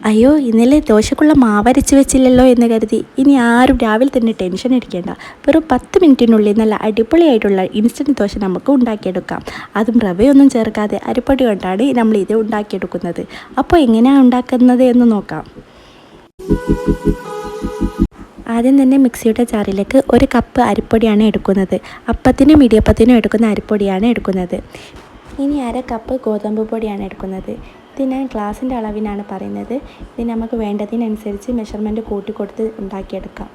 അയ്യോ ഇന്നലെ ദോശക്കുള്ള മാവരച്ച് വെച്ചില്ലല്ലോ എന്ന് കരുതി ഇനി ആരും രാവിലെ തന്നെ ടെൻഷൻ അടിക്കേണ്ട. വെറും 10 മിനിറ്റിനുള്ളിൽ നല്ല അടിപൊളിയായിട്ടുള്ള ഇൻസ്റ്റൻറ്റ് ദോശ നമുക്ക് ഉണ്ടാക്കിയെടുക്കാം. അതും റവയൊന്നും ചേർക്കാതെ അരിപ്പൊടി കൊണ്ടാണ് നമ്മൾ ഇത് ഉണ്ടാക്കിയെടുക്കുന്നത്. അപ്പോൾ എങ്ങനെയാണ് ഉണ്ടാക്കുന്നത് എന്ന് നോക്കാം. ആദ്യം തന്നെ മിക്സിയുടെ ജാറിലേക്ക് 1 കപ്പ് അരിപ്പൊടിയാണ് എടുക്കുന്നത്. അപ്പത്തിനും ഇടിയപ്പത്തിനും എടുക്കുന്ന അരിപ്പൊടിയാണ് എടുക്കുന്നത്. ഇനി 1/2 കപ്പ് ഗോതമ്പ് പൊടിയാണ് എടുക്കുന്നത്. ഇത് ഞാൻ ഗ്ലാസിൻ്റെ അളവിനാണ് പറയുന്നത്. ഇത് നമുക്ക് വേണ്ടതിനനുസരിച്ച് മെഷർമെൻറ്റ് കൂട്ടി കൊടുത്ത് ഉണ്ടാക്കിയെടുക്കാം.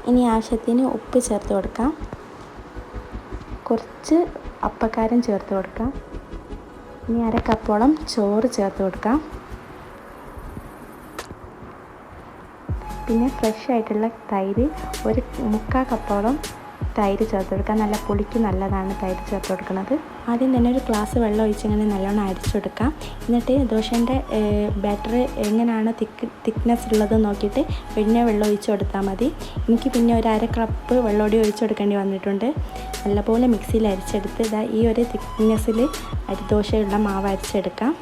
ഇനി ആവശ്യത്തിന് ഉപ്പ് ചേർത്ത് കൊടുക്കാം. കുറച്ച് അപ്പക്കാരം ചേർത്ത് കൊടുക്കാം. ഇനി 1/2 കപ്പോളം ചോറ് ചേർത്ത് കൊടുക്കാം. പിന്നെ ഫ്രഷ് ആയിട്ടുള്ള തൈര് 1/4 കപ്പോളം തൈര് ചേർത്ത് കൊടുക്കുക. നല്ല പുളിക്ക് നല്ലതാണ് തൈര് ചേർത്ത് കൊടുക്കുന്നത്. ആദ്യം തന്നെ ഒരു ഗ്ലാസ് വെള്ളം ഒഴിച്ചിങ്ങനെ നല്ലോണം അരിച്ചെടുക്കാം. എന്നിട്ട് ദോശേൻ്റെ ബാറ്റർ എങ്ങനെയാണ് തിക്നെസ് ഉള്ളത് നോക്കിയിട്ട് പിന്നെ വെള്ളം ഒഴിച്ച് കൊടുത്താൽ മതി. എനിക്ക് പിന്നെ 1/2 കപ്പ് വെള്ളമൂടി ഒഴിച്ച് കൊടുക്കേണ്ടി വന്നിട്ടുണ്ട്. നല്ലപോലെ മിക്സിയിൽ അരിച്ചെടുത്ത് ഇതാ ഈ ഒരു തിക്നെസ്സിൽ ദോശയുള്ള മാവ് അരിച്ചെടുക്കാം.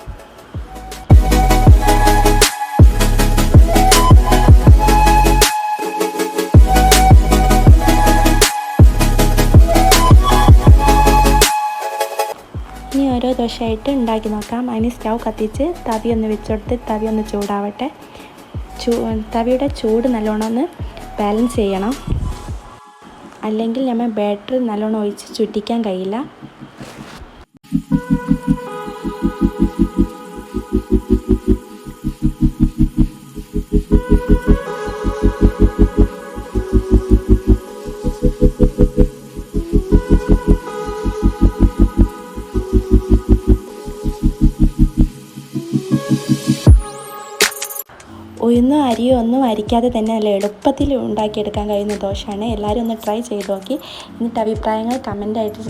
ഇനി ഓരോ ദോശയായിട്ട് ഉണ്ടാക്കി നോക്കാം. അതിന് സ്റ്റൗ കത്തിച്ച് തവി ഒന്ന് വെച്ചെടുത്ത് തവി ഒന്ന് ചൂടാവട്ടെ. തവിയുടെ ചൂട് നല്ലോണം ഒന്ന് ബാലൻസ് ചെയ്യണം, അല്ലെങ്കിൽ നമ്മൾ ബാറ്റർ നല്ലോണം ഒഴിച്ച് ചുറ്റിക്കാൻ കഴിയില്ല. ഉഴുന്നോ അരിയോ ഒന്നും അരിക്കാതെ തന്നെ നല്ല എളുപ്പത്തിൽ ഉണ്ടാക്കിയെടുക്കാൻ കഴിയുന്ന ദോശയാണ്. എല്ലാവരും ഒന്ന് ട്രൈ ചെയ്ത് നോക്കി. എന്നിട്ട് അഭിപ്രായങ്ങൾ കമൻ്റായിട്ട്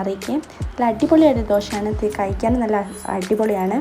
അറിയിക്കുകയും. നല്ല അടിപൊളിയായിട്ട് ദോശയാണ്. കഴിക്കാനും നല്ല അടിപൊളിയാണ്.